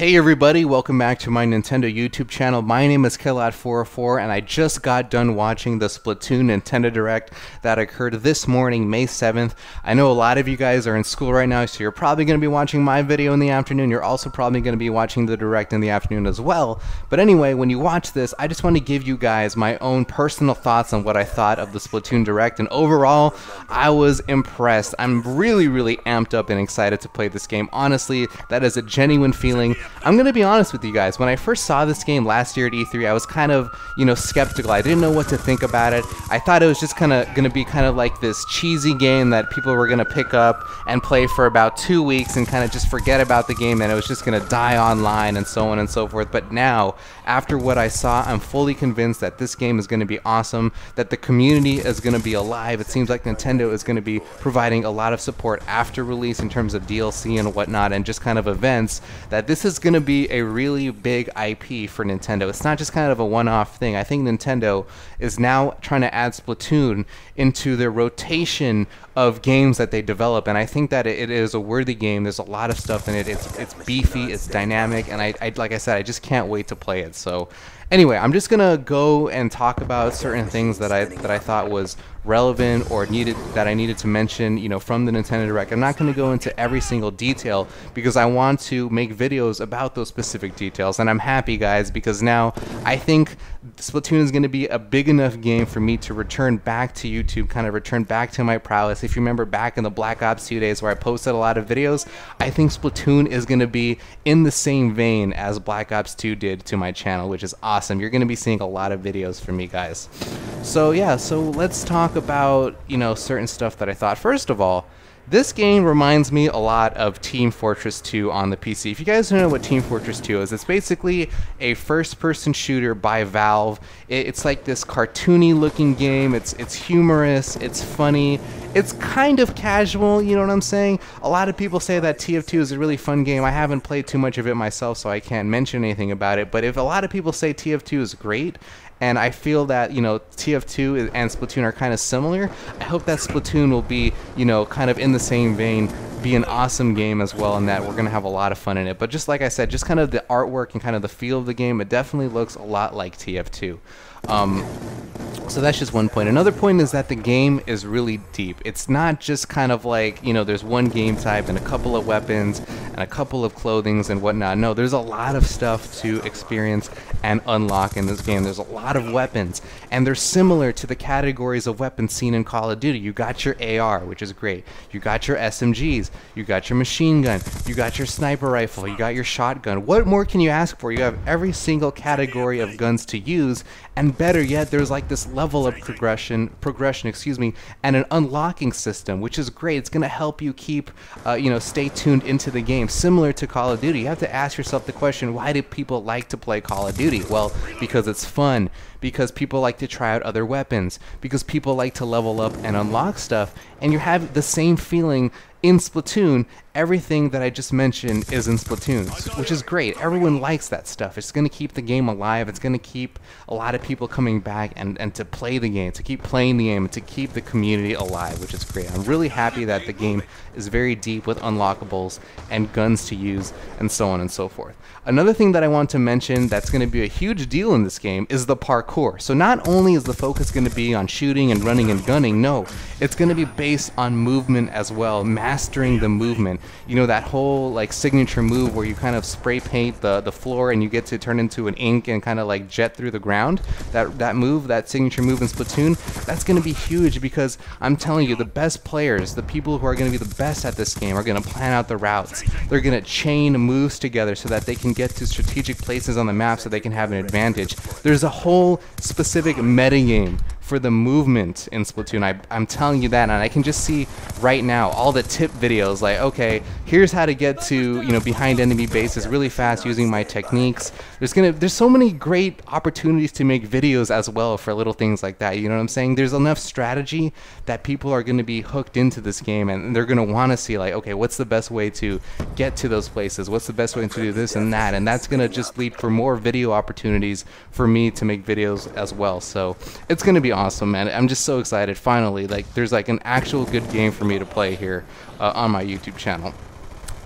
Hey everybody, welcome back to my Nintendo YouTube channel. My name is Killat404 and I just got done watching the Splatoon Nintendo Direct that occurred this morning, May 7th. I know a lot of you guys are in school right now, so you're probably going to be watching my video in the afternoon. You're also probably going to be watching the Direct in the afternoon as well. But anyway, when you watch this, I just want to give you guys my own personal thoughts on what I thought of the Splatoon Direct, and overall, I was impressed. I'm really amped up and excited to play this game. Honestly, that is a genuine feeling. I'm gonna be honest with you guys, when I first saw this game last year at E3, I was kind of, skeptical. I didn't know what to think about it. I thought it was just gonna be kind of like this cheesy game that people were gonna pick up and play for about 2 weeks and kind of just forget about the game, and it was just gonna die online and so on and so forth. But now, after what I saw, I'm fully convinced that this game is gonna be awesome, that the community is gonna be alive. It seems like Nintendo is gonna be providing a lot of support after release in terms of DLC and whatnot, and just kind of events, that this is going to be a really big IP for Nintendo. It's not just kind of a one-off thing. I think Nintendo is now trying to add Splatoon into their rotation of games that they develop, and I think that it is a worthy game. There's a lot of stuff in it. It's beefy, it's dynamic, and I like I said, I just can't wait to play it. So anyway, I'm just gonna go and talk about certain things that I thought was relevant or that I needed to mention, from the Nintendo Direct. I'm not going to go into every single detail because I want to make videos about those specific details, and I'm happy, guys, because now I think Splatoon is going to be a big enough game for me to return back to YouTube, kind of return back to my prowess. If you remember back in the Black Ops 2 days where I posted a lot of videos, I think Splatoon is going to be in the same vein as Black Ops 2 did to my channel, which is awesome. You're going to be seeing a lot of videos from me, guys. So yeah, so let's talk about, certain stuff that I thought. First of all, this game reminds me a lot of Team Fortress 2 on the PC. If you guys don't know what Team Fortress 2 is, it's basically a first-person shooter by Valve. It's like this cartoony looking game. It's humorous, it's funny, it's kind of casual, you know what I'm saying? A lot of people say that TF2 is a really fun game. I haven't played too much of it myself, so I can't mention anything about it, but if a lot of people say TF2 is great, and I feel that, TF2 and Splatoon are kind of similar, I hope that Splatoon will be, kind of in the same vein, be an awesome game as well, and that we're going to have a lot of fun in it. But just like I said, just kind of the artwork and kind of the feel of the game, it definitely looks a lot like TF2. So that's just one point. Another point is that the game is really deep. It's not just kind of like, there's one game type and a couple of weapons and a couple of clothings and whatnot. No, there's a lot of stuff to experience and unlock in this game. There's a lot of weapons, and they're similar to the categories of weapons seen in Call of Duty. You got your AR, which is great. You got your SMGs. You got your machine gun. You got your sniper rifle. You got your shotgun. What more can you ask for? You have every single category of guns to use, and better yet, there's like this level of progression, and an unlocking system, which is great. It's going to help you keep, stay tuned into the game. Similar to Call of Duty, you have to ask yourself the question, why do people like to play Call of Duty? Well, because it's fun, because people like to try out other weapons, because people like to level up and unlock stuff, and you have the same feeling in Splatoon. Everything that I just mentioned is in Splatoon, which is great. Everyone likes that stuff. It's going to keep the game alive. It's going to keep a lot of people coming back and to play the game, to keep playing the game, and to keep the community alive, which is great. I'm really happy that the game is very deep with unlockables and guns to use and so on and so forth. Another thing that I want to mention that's going to be a huge deal in this game is the parkour. So not only is the focus going to be on shooting and running and gunning, no, it's going to be based on movement as well, mastering the movement. That whole like signature move where you kind of spray paint the floor and you get to turn into an ink and kind of like jet through the ground. That signature move in Splatoon, that's going to be huge, because I'm telling you, the best players, the people who are going to be the best at this game, are going to plan out the routes. They're going to chain moves together so that they can get to strategic places on the map so they can have an advantage. There's a whole specific metagame for the movement in Splatoon. I'm telling you that, and I can just see right now all the tip videos, like, okay, here's how to get to, behind enemy bases really fast using my techniques. There's so many great opportunities to make videos as well for little things like that, you know what I'm saying? There's enough strategy that people are going to be hooked into this game, and they're going to want to see, like, okay, what's the best way to get to those places? What's the best way to do this and that? And that's going to just lead for more video opportunities for me to make videos as well. So it's going to be awesome, man. I'm just so excited. Finally, like, there's like an actual good game for me to play here on my YouTube channel.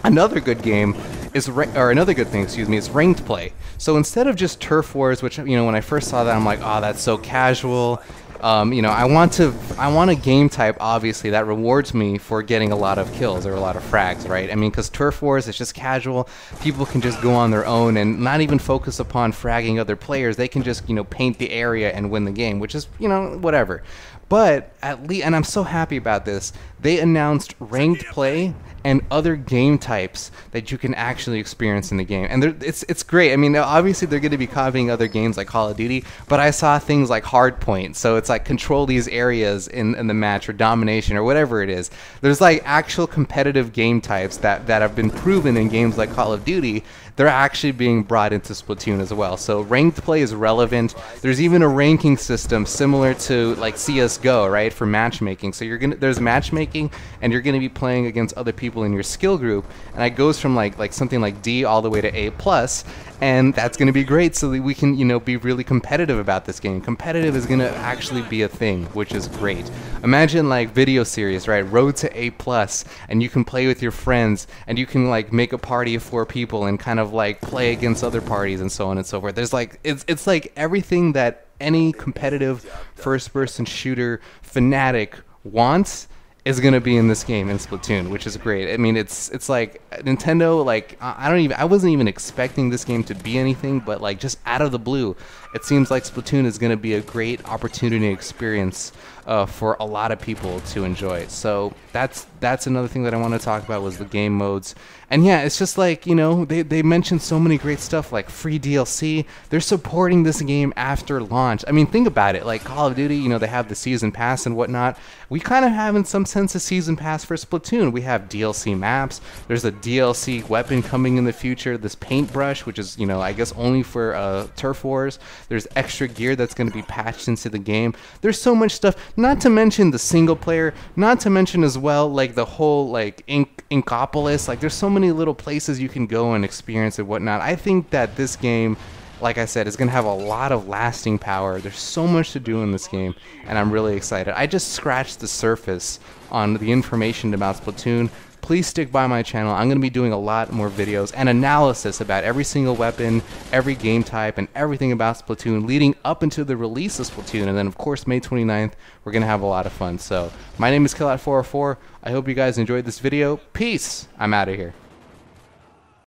Another good game is, or another good thing, excuse me, is ranked play. So instead of just turf wars, which, you know, when I first saw that, I'm like, oh, that's so casual. You know, I want a game type, obviously, that rewards me for getting a lot of kills or a lot of frags, right? I mean, because turf wars, it's just casual. People can just go on their own and not even focus upon fragging other players. They can just, you know, paint the area and win the game, which is, you know, whatever. But at least, and I'm so happy about this, they announced ranked play and other game types that you can actually experience in the game, and it's great. I mean, obviously they're going to be copying other games like Call of Duty, but I saw things like hardpoint, so it's like control these areas in the match, or domination, or whatever it is. There's like actual competitive game types that have been proven in games like Call of Duty. They're actually being brought into Splatoon as well. So ranked play is relevant. There's even a ranking system similar to like CS:GO, right, for matchmaking. So there's matchmaking, and you're gonna be playing against other people in your skill group, and it goes from like something like D all the way to A plus, and that's gonna be great. So that we can, you know, be really competitive about this game. Competitive is gonna actually be a thing, which is great. Imagine like video series, right? Road to A plus, and you can play with your friends, and you can like make a party of 4 people and kind of like play against other parties and so on and so forth. There's like it's like everything that any competitive first-person shooter fanatic wants is gonna be in this game in Splatoon, which is great. I mean, it's like Nintendo, like I wasn't even expecting this game to be anything, but like just out of the blue, it seems like Splatoon is gonna be a great opportunity experience for a lot of people to enjoy. So that's another thing that I want to talk about, was the game modes. And yeah, it's just like, you know, they mentioned so many great stuff like free DLC. They're supporting this game after launch. I mean, think about it. Like Call of Duty, you know, they have the season pass and whatnot. We kind of have in some sense a season pass for Splatoon. We have DLC maps. There's a DLC weapon coming in the future. This paintbrush, which is, you know, I guess only for turf wars. There's extra gear that's going to be patched into the game. There's so much stuff. Not to mention the single player. Not to mention as well like the whole like Inkopolis. Like there's so many little places you can go and experience and whatnot. I think that this game, like I said, is going to have a lot of lasting power. There's so much to do in this game, and I'm really excited. I just scratched the surface on the information about Splatoon. Please stick by my channel. I'm going to be doing a lot more videos and analysis about every single weapon, every game type, and everything about Splatoon leading up into the release of Splatoon. And then, of course, May 29th, we're going to have a lot of fun. So, my name is Killat404. I hope you guys enjoyed this video. Peace! I'm out of here.